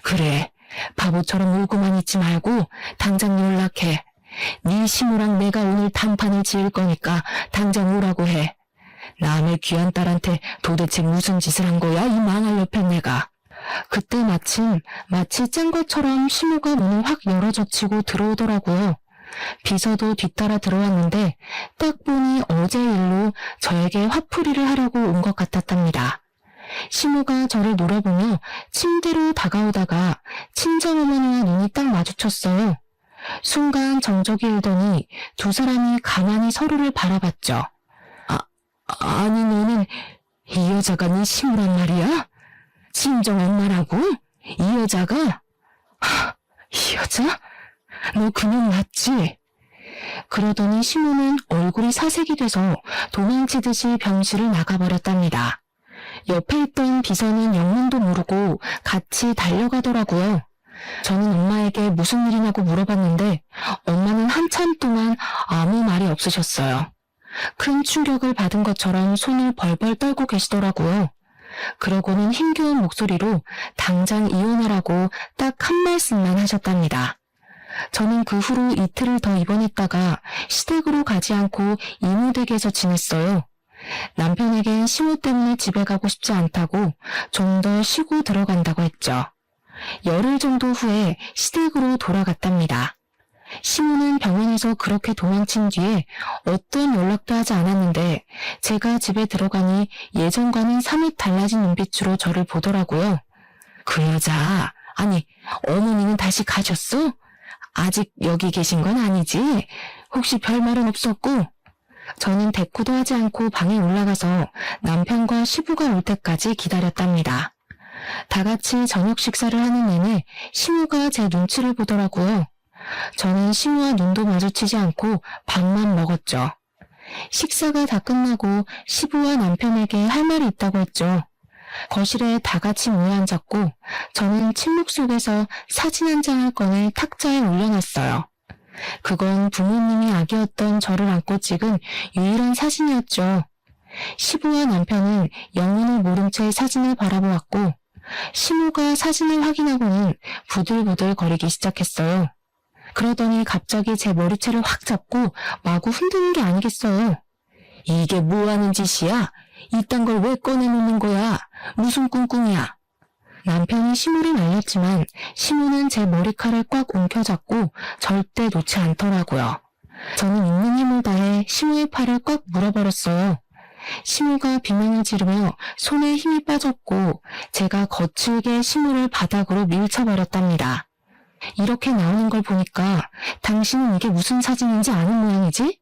Speaker 1: 그래, 바보처럼 울고만 있지 말고 당장 연락해. 네 시모랑 내가 오늘 단판을 지을 거니까 당장 오라고 해. 남의 귀한 딸한테 도대체 무슨 짓을 한 거야 이 망할 여편 내가. 그때 마침 마치 짠 것처럼 시모가 문을 확 열어젖히고 들어오더라고요. 비서도 뒤따라 들어왔는데 딱 보니 어제 일로 저에게 화풀이를 하려고 온 것 같았답니다. 시모가 저를 노려보며 침대로 다가오다가 친정어머니와 눈이 딱 마주쳤어요. 순간 정적이 일더니 두 사람이 가만히 서로를 바라봤죠. 아니 너는 이 여자가 네 시모란 말이야? 친정 엄마라고? 이 여자가? 이 여자? 너 그년 맞지? 그러더니 시모는 얼굴이 사색이 돼서 도망치듯이 병실을 나가버렸답니다. 옆에 있던 비서는 영문도 모르고 같이 달려가더라고요. 저는 엄마에게 무슨 일이냐고 물어봤는데 엄마는 한참 동안 아무 말이 없으셨어요. 큰 충격을 받은 것처럼 손을 벌벌 떨고 계시더라고요. 그러고는 힘겨운 목소리로 당장 이혼하라고 딱 한 말씀만 하셨답니다. 저는 그 후로 이틀을 더 입원했다가 시댁으로 가지 않고 이모댁에서 지냈어요. 남편에겐 시모 때문에 집에 가고 싶지 않다고 좀 더 쉬고 들어간다고 했죠. 열흘 정도 후에 시댁으로 돌아갔답니다. 시모는 병원에서 그렇게 도망친 뒤에 어떤 연락도 하지 않았는데 제가 집에 들어가니 예전과는 사뭇 달라진 눈빛으로 저를 보더라고요. 그 여자, 아니 어머니는 다시 가셨어? 아직 여기 계신 건 아니지? 혹시 별말은 없었고? 저는 대꾸도 하지 않고 방에 올라가서 남편과 시부가 올 때까지 기다렸답니다. 다 같이 저녁 식사를 하는 내내 시모가 제 눈치를 보더라고요. 저는 시모와 눈도 마주치지 않고 밥만 먹었죠. 식사가 다 끝나고 시부와 남편에게 할 말이 있다고 했죠. 거실에 다 같이 모여 앉았고 저는 침묵 속에서 사진 한 장을 꺼내 탁자에 올려놨어요. 그건 부모님이 아기였던 저를 안고 찍은 유일한 사진이었죠. 시부와 남편은 영문을 모른 채 사진을 바라보았고 시모가 사진을 확인하고는 부들부들 거리기 시작했어요. 그러더니 갑자기 제 머리채를 확 잡고 마구 흔드는 게 아니겠어요. 이게 뭐하는 짓이야? 이딴 걸 왜 꺼내놓는 거야? 무슨 꿍꿍이야? 남편이 시모를 말렸지만 시모는 제 머리칼을 꽉 움켜잡고 절대 놓지 않더라고요. 저는 있는 힘을 다해 시모의 팔을 꽉 물어버렸어요. 시모가 비명을 지르며 손에 힘이 빠졌고 제가 거칠게 시모를 바닥으로 밀쳐버렸답니다. 이렇게 나오는 걸 보니까 당신은 이게 무슨 사진인지 아는 모양이지?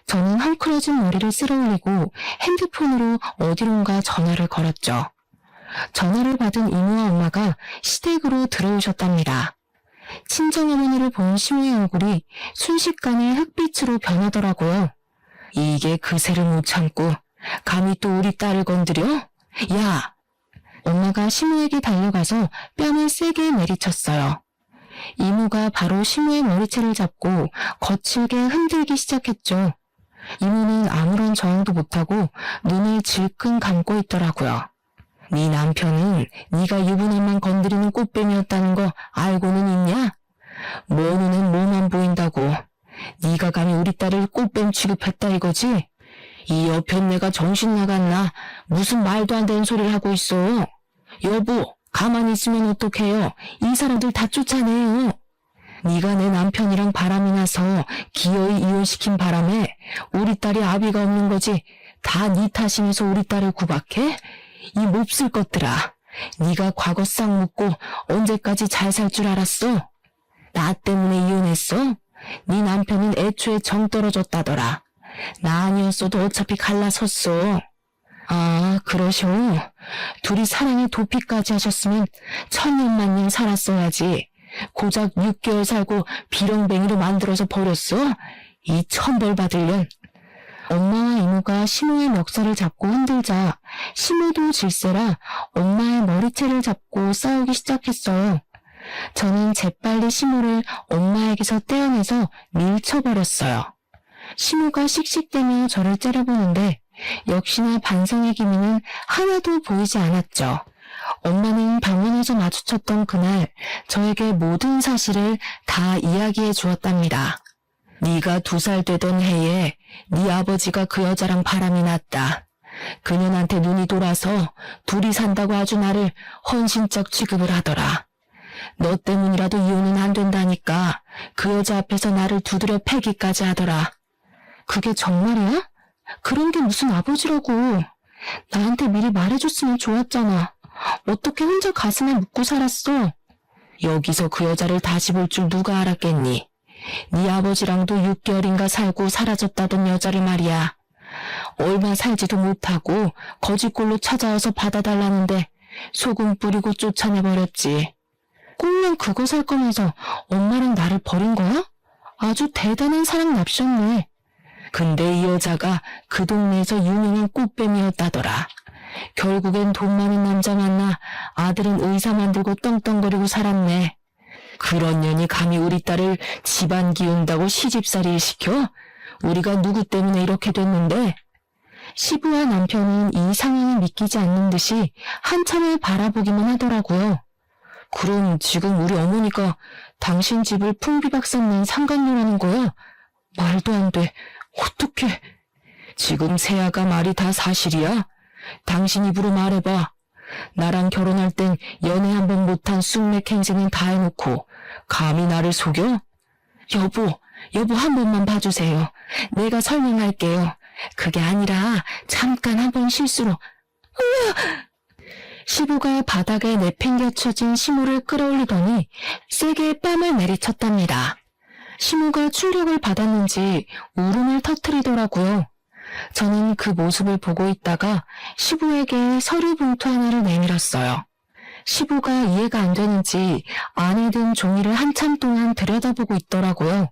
Speaker 1: 저는 헝클어진 머리를 쓸어올리고 핸드폰으로 어디론가 전화를 걸었죠. 전화를 받은 이모와 엄마가 시댁으로 들어오셨답니다. 친정어머니를 본 시모의 얼굴이 순식간에 흑빛으로 변하더라고요. 이게 그새를 못 참고 감히 또 우리 딸을 건드려? 야! 엄마가 시모에게 달려가서 뺨을 세게 내리쳤어요. 이모가 바로 시모의 머리채를 잡고 거칠게 흔들기 시작했죠. 이모는 아무런 저항도 못하고 눈을 질끈 감고 있더라고요. 네 남편은 네가 유부남만 건드리는 꽃뱀이었다는 거 알고는 있냐? 뭐 눈엔 뭐만 보인다고. 네가 감히 우리 딸을 꽃뱀 취급했다 이거지? 이 여편네가 정신 나갔나? 무슨 말도 안 되는 소리를 하고 있어. 여보, 가만히 있으면 어떡해요? 이 사람들 다 쫓아내요. 네가 내 남편이랑 바람이 나서 기어이 이혼시킨 바람에 우리 딸이 아비가 없는 거지. 다 네 탓이면서 우리 딸을 구박해? 이 몹쓸 것들아. 네가 과거 싹 묻고 언제까지 잘 살 줄 알았어? 나 때문에 이혼했어? 네 남편은 애초에 정 떨어졌다더라. 나 아니었어도 어차피 갈라섰어. 아, 그러셔. 둘이 사랑의 도피까지 하셨으면 천년만년 살았어야지. 고작 6개월 살고 비렁뱅이로 만들어서 버렸어? 이 천벌 받을년. 엄마와 이모가 시모의 멱살을 잡고 흔들자 시모도 질세라 엄마의 머리채를 잡고 싸우기 시작했어요. 저는 재빨리 시모를 엄마에게서 떼어내서 밀쳐버렸어요. 시모가 씩씩대며 저를 째려보는데 역시나 반성의 기미는 하나도 보이지 않았죠. 엄마는 병원에서 마주쳤던 그날 저에게 모든 사실을 다 이야기해 주었답니다. 네가 2살 되던 해에 네 아버지가 그 여자랑 바람이 났다. 그년한테 눈이 돌아서 둘이 산다고 아주 나를 헌신적 취급을 하더라. 너 때문이라도 이혼은 안 된다니까 그 여자 앞에서 나를 두드려 패기까지 하더라. 그게 정말이야? 그런 게 무슨 아버지라고. 나한테 미리 말해줬으면 좋았잖아. 어떻게 혼자 가슴에 묻고 살았어? 여기서 그 여자를 다시 볼 줄 누가 알았겠니? 네 아버지랑도 6개월인가 살고 사라졌다던 여자를 말이야. 얼마 살지도 못하고 거지꼴로 찾아와서 받아달라는데 소금 뿌리고 쫓아내버렸지. 꽁냥 그거 살 거면서 엄마랑 나를 버린 거야? 아주 대단한 사랑 납셨네. 근데 이 여자가 그 동네에서 유명한 꽃뱀이었다더라. 결국엔 돈 많은 남자 만나 아들은 의사 만들고 떵떵거리고 살았네. 그런 년이 감히 우리 딸을 집안 기운다고 시집살이 시켜? 우리가 누구 때문에 이렇게 됐는데? 시부와 남편은 이 상황을 믿기지 않는 듯이 한참을 바라보기만 하더라고요. 그럼 지금 우리 어머니가 당신 집을 풍비박산 낸 상간녀라는 거야? 말도 안 돼. 어떡해. 지금 세아가 말이 다 사실이야? 당신 입으로 말해봐. 나랑 결혼할 땐 연애 한 번 못한 쑥맥 행세는 다 해놓고 감히 나를 속여? 여보 한 번만 봐주세요. 내가 설명할게요. 그게 아니라 잠깐 한 번 실수로. 시부가 바닥에 내팽개쳐진 시모를 끌어올리더니 세게 뺨을 내리쳤답니다. 시모가 충격을 받았는지 울음을 터뜨리더라고요. 저는 그 모습을 보고 있다가 시부에게 서류 봉투 하나를 내밀었어요. 시부가 이해가 안 되는지 안에 든 종이를 한참 동안 들여다보고 있더라고요.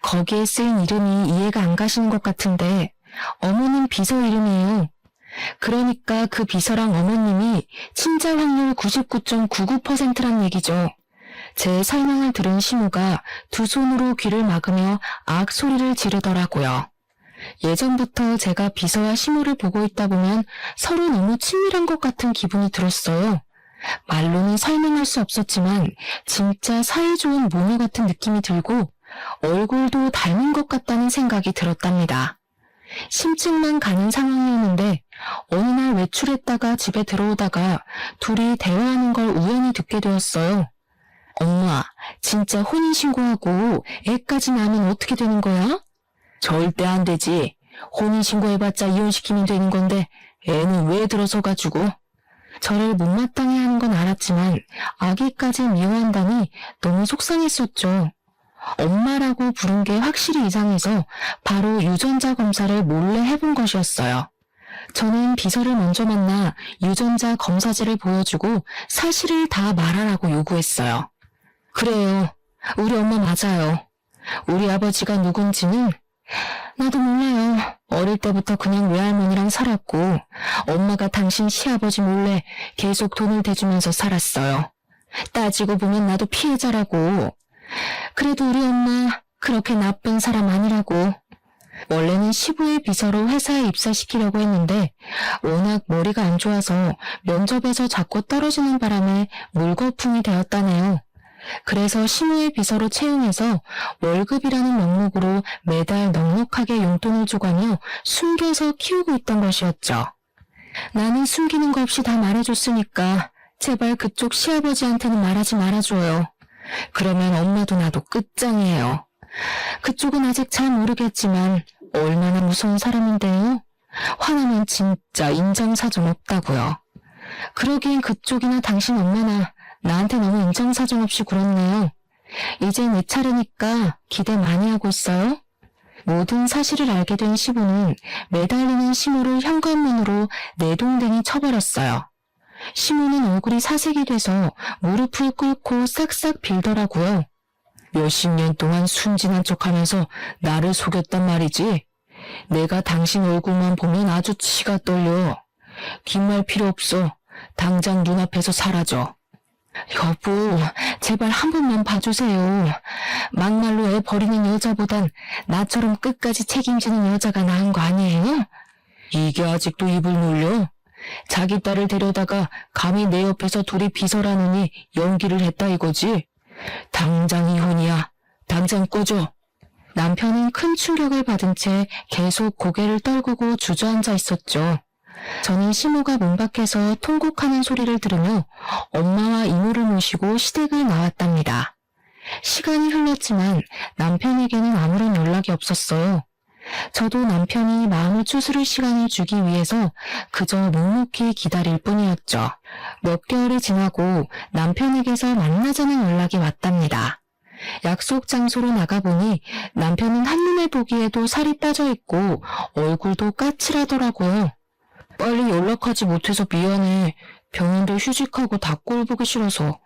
Speaker 1: 거기에 쓰인 이름이 이해가 안 가시는 것 같은데 어머님 비서 이름이에요. 그러니까 그 비서랑 어머님이 친자 확률 99.99%란 얘기죠. 제 설명을 들은 시모가 두 손으로 귀를 막으며 악 소리를 지르더라고요. 예전부터 제가 비서와 시모를 보고 있다 보면 서로 너무 친밀한 것 같은 기분이 들었어요. 말로는 설명할 수 없었지만 진짜 사이좋은 모녀 같은 느낌이 들고 얼굴도 닮은 것 같다는 생각이 들었답니다. 심증만 가는 상황이었는데 어느 날 외출했다가 집에 들어오다가 둘이 대화하는 걸 우연히 듣게 되었어요. 엄마, 진짜 혼인신고하고 애까지 낳으면 어떻게 되는 거야? 절대 안 되지. 혼인신고해봤자 이혼시키면 되는 건데 애는 왜 들어서가지고. 저를 못마땅해 하는 건 알았지만 아기까지 미워한다니 너무 속상했었죠. 엄마라고 부른 게 확실히 이상해서 바로 유전자 검사를 몰래 해본 것이었어요. 저는 비서를 먼저 만나 유전자 검사지를 보여주고 사실을 다 말하라고 요구했어요. 그래요. 우리 엄마 맞아요. 우리 아버지가 누군지는 나도 몰라요. 어릴 때부터 그냥 외할머니랑 살았고 엄마가 당신 시아버지 몰래 계속 돈을 대주면서 살았어요. 따지고 보면 나도 피해자라고. 그래도 우리 엄마 그렇게 나쁜 사람 아니라고. 원래는 시부의 비서로 회사에 입사시키려고 했는데 워낙 머리가 안 좋아서 면접에서 자꾸 떨어지는 바람에 물거품이 되었다네요. 그래서 시무의 비서로 채용해서 월급이라는 명목으로 매달 넉넉하게 용돈을 줘가며 숨겨서 키우고 있던 것이었죠. 나는 숨기는 거 없이 다 말해줬으니까 제발 그쪽 시아버지한테는 말하지 말아줘요. 그러면 엄마도 나도 끝장이에요. 그쪽은 아직 잘 모르겠지만 얼마나 무서운 사람인데요. 화나면 진짜 인정사정 없다고요. 그러기엔 그쪽이나 당신 엄마나 나한테 너무 인정사정 없이 굴었네요. 이제 내 차례니까 기대 많이 하고 있어요. 모든 사실을 알게 된 시부는 매달리는 시모를 현관문으로 내동댕이 쳐버렸어요. 시모는 얼굴이 사색이 돼서 무릎을 꿇고 싹싹 빌더라고요. 몇십 년 동안 순진한 척하면서 나를 속였단 말이지. 내가 당신 얼굴만 보면 아주 치가 떨려. 긴 말 필요 없어. 당장 눈앞에서 사라져. 여보, 제발 한 번만 봐주세요. 막말로 애 버리는 여자보단 나처럼 끝까지 책임지는 여자가 나은 거 아니에요? 이게 아직도 입을 놀려? 자기 딸을 데려다가 감히 내 옆에서 둘이 비서라느니 연기를 했다 이거지? 당장 이혼이야. 당장 꺼져. 남편은 큰 충격을 받은 채 계속 고개를 떨구고 주저앉아 있었죠. 저는 시모가 문 밖에서 통곡하는 소리를 들으며 엄마와 이모를 모시고 시댁을 나왔답니다. 시간이 흘렀지만 남편에게는 아무런 연락이 없었어요. 저도 남편이 마음을 추스를 시간을 주기 위해서 그저 묵묵히 기다릴 뿐이었죠. 몇 개월이 지나고 남편에게서 만나자는 연락이 왔답니다. 약속 장소로 나가보니 남편은 한눈에 보기에도 살이 빠져있고 얼굴도 까칠하더라고요. 빨리 연락하지 못해서 미안해. 병원도 휴직하고 다 꼴 보기 싫어서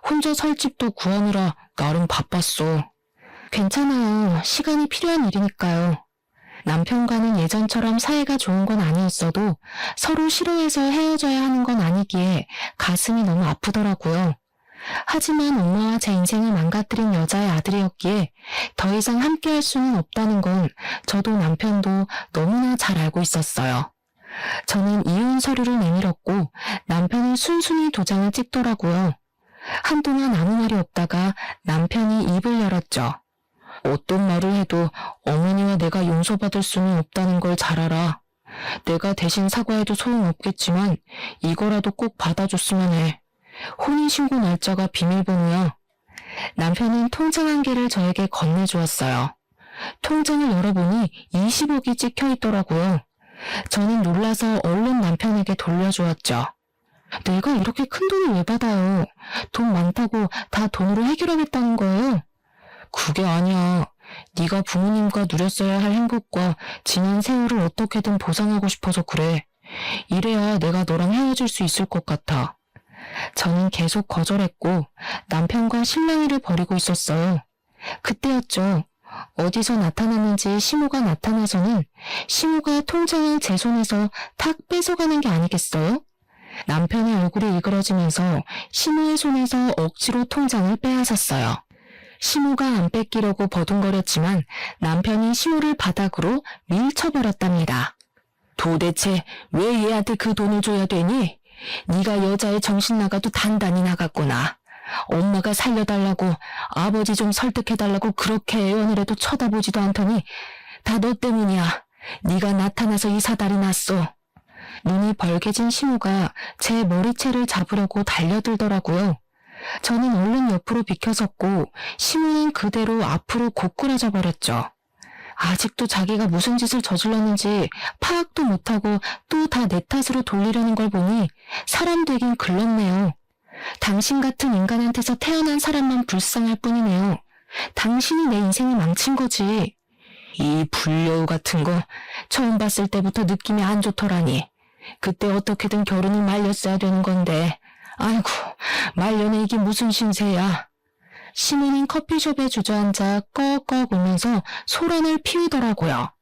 Speaker 1: 혼자 살 집도 구하느라 나름 바빴어. 괜찮아요. 시간이 필요한 일이니까요. 남편과는 예전처럼 사이가 좋은 건 아니었어도 서로 싫어해서 헤어져야 하는 건 아니기에 가슴이 너무 아프더라고요. 하지만 엄마와 제 인생을 망가뜨린 여자의 아들이었기에 더 이상 함께할 수는 없다는 건 저도 남편도 너무나 잘 알고 있었어요. 저는 이혼 서류를 내밀었고 남편은 순순히 도장을 찍더라고요. 한동안 아무 말이 없다가 남편이 입을 열었죠. 어떤 말을 해도 어머니와 내가 용서받을 수는 없다는 걸 잘 알아. 내가 대신 사과해도 소용없겠지만 이거라도 꼭 받아줬으면 해. 혼인신고 날짜가 비밀번호야. 남편은 통장 한 개를 저에게 건네주었어요. 통장을 열어보니 20억이 찍혀 있더라고요. 저는 놀라서 얼른 남편에게 돌려주었죠. 내가 이렇게 큰 돈을 왜 받아요? 돈 많다고 다 돈으로 해결하겠다는 거예요? 그게 아니야. 네가 부모님과 누렸어야 할 행복과 지난 세월을 어떻게든 보상하고 싶어서 그래. 이래야 내가 너랑 헤어질 수 있을 것 같아. 저는 계속 거절했고 남편과 실랑이를 벌이고 있었어요. 그때였죠. 어디서 나타났는지 시모가 나타나서는 시모가 통장을 제 손에서 탁 뺏어가는 게 아니겠어요? 남편의 얼굴이 일그러지면서 시모의 손에서 억지로 통장을 빼앗았어요. 시모가 안 뺏기려고 버둥거렸지만 남편이 시모를 바닥으로 밀쳐버렸답니다. 도대체 왜 얘한테 그 돈을 줘야 되니? 네가 여자의 정신 나가도 단단히 나갔구나. 엄마가 살려달라고 아버지 좀 설득해달라고 그렇게 애원을 해도 쳐다보지도 않더니 다 너 때문이야. 네가 나타나서 이 사달이 났어. 눈이 벌개진 시모가 제 머리채를 잡으려고 달려들더라고요. 저는 얼른 옆으로 비켜섰고 시모는 그대로 앞으로 고꾸라져 버렸죠. 아직도 자기가 무슨 짓을 저질렀는지 파악도 못하고 또 다 내 탓으로 돌리려는 걸 보니 사람 되긴 글렀네요. 당신 같은 인간한테서 태어난 사람만 불쌍할 뿐이네요. 당신이 내 인생을 망친 거지. 이 불려우 같은 거 처음 봤을 때부터 느낌이 안 좋더라니. 그때 어떻게든 결혼을 말렸어야 되는 건데. 아이고, 말년에 이게 무슨 신세야. 시모는 커피숍에 주저앉아 꺽꺽 울면서 소란을 피우더라고요.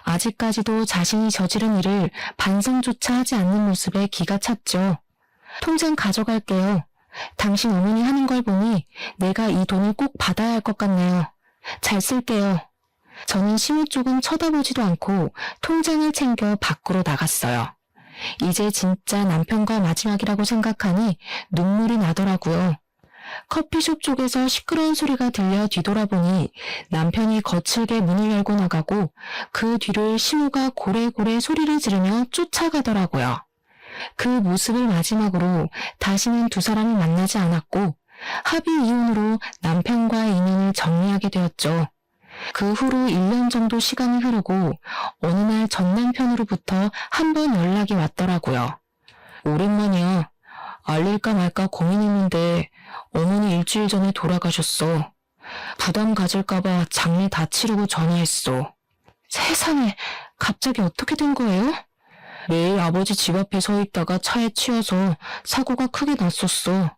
Speaker 1: 아직까지도 자신이 저지른 일을 반성조차 하지 않는 모습에 기가 찼죠. 통장 가져갈게요. 당신 어머니 하는 걸 보니 내가 이 돈을 꼭 받아야 할 것 같네요. 잘 쓸게요. 저는 시모 쪽은 쳐다보지도 않고 통장을 챙겨 밖으로 나갔어요. 이제 진짜 남편과 마지막이라고 생각하니 눈물이 나더라고요. 커피숍 쪽에서 시끄러운 소리가 들려 뒤돌아보니 남편이 거칠게 문을 열고 나가고 그 뒤를 시모가 고래고래 소리를 지르며 쫓아가더라고요. 그 모습을 마지막으로 다시는 두 사람이 만나지 않았고 합의 이혼으로 남편과의 인연을 정리하게 되었죠. 그 후로 1년 정도 시간이 흐르고 어느 날 전 남편으로부터 한 번 연락이 왔더라고요. 오랜만이야. 알릴까 말까 고민했는데 어머니 일주일 전에 돌아가셨어. 부담 가질까봐 장례 다 치르고 전화했어. 세상에, 갑자기 어떻게 된 거예요? 매일 아버지 집 앞에 서 있다가 차에 치여서 사고가 크게 났었어.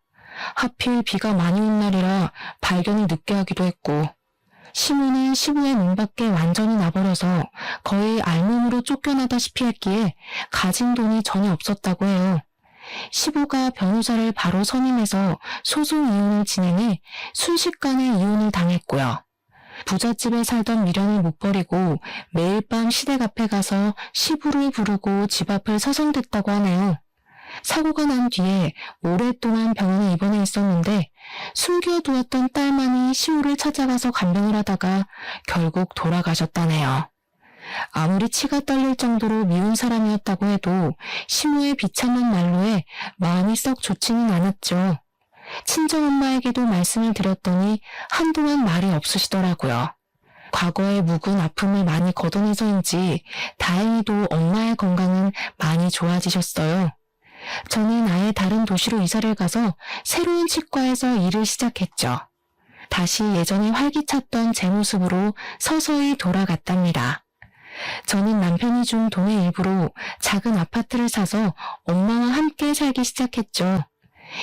Speaker 1: 하필 비가 많이 온 날이라 발견을 늦게 하기도 했고. 시모는 시부의 눈밖에 완전히 나버려서 거의 알몸으로 쫓겨나다시피 했기에 가진 돈이 전혀 없었다고 해요. 시부가 변호사를 바로 선임해서 소송 이혼을 진행해 순식간에 이혼을 당했고요. 부잣집에 살던 미련을 못 버리고 매일 밤 시댁 앞에 가서 시부를 부르고 집 앞을 서성댔다고 하네요. 사고가 난 뒤에 오랫동안 병원에 입원해 있었는데 숨겨두었던 딸만이 시부를 찾아가서 간병을 하다가 결국 돌아가셨다네요. 아무리 치가 떨릴 정도로 미운 사람이었다고 해도 시모의 비참한 말로에 마음이 썩 좋지는 않았죠. 친정엄마에게도 말씀을 드렸더니 한동안 말이 없으시더라고요. 과거의 묵은 아픔을 많이 걷어내서인지 다행히도 엄마의 건강은 많이 좋아지셨어요. 저는 아예 다른 도시로 이사를 가서 새로운 치과에서 일을 시작했죠. 다시 예전에 활기찼던 제 모습으로 서서히 돌아갔답니다. 저는 남편이 준 돈의 일부로 작은 아파트를 사서 엄마와 함께 살기 시작했죠.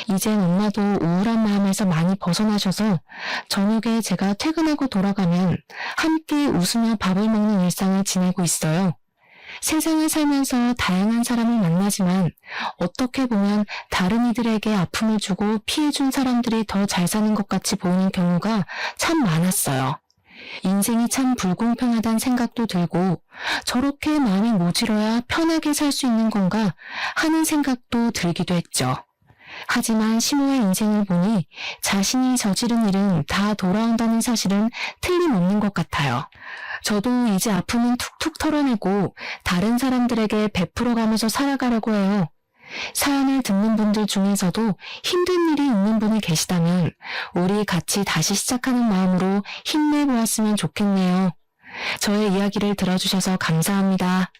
Speaker 1: 이젠 엄마도 우울한 마음에서 많이 벗어나셔서 저녁에 제가 퇴근하고 돌아가면 함께 웃으며 밥을 먹는 일상을 지내고 있어요. 세상을 살면서 다양한 사람을 만나지만 어떻게 보면 다른 이들에게 아픔을 주고 피해준 사람들이 더 잘 사는 것 같이 보이는 경우가 참 많았어요. 인생이 참 불공평하다는 생각도 들고 저렇게 마음이 모질어야 편하게 살 수 있는 건가 하는 생각도 들기도 했죠. 하지만 시모의 인생을 보니 자신이 저지른 일은 다 돌아온다는 사실은 틀림없는 것 같아요. 저도 이제 아픔은 툭툭 털어내고 다른 사람들에게 베풀어가면서 살아가려고 해요. 사연을 듣는 분들 중에서도 힘든 일이 있는 분이 계시다면 우리 같이 다시 시작하는 마음으로 힘내보았으면 좋겠네요. 저의 이야기를 들어주셔서 감사합니다.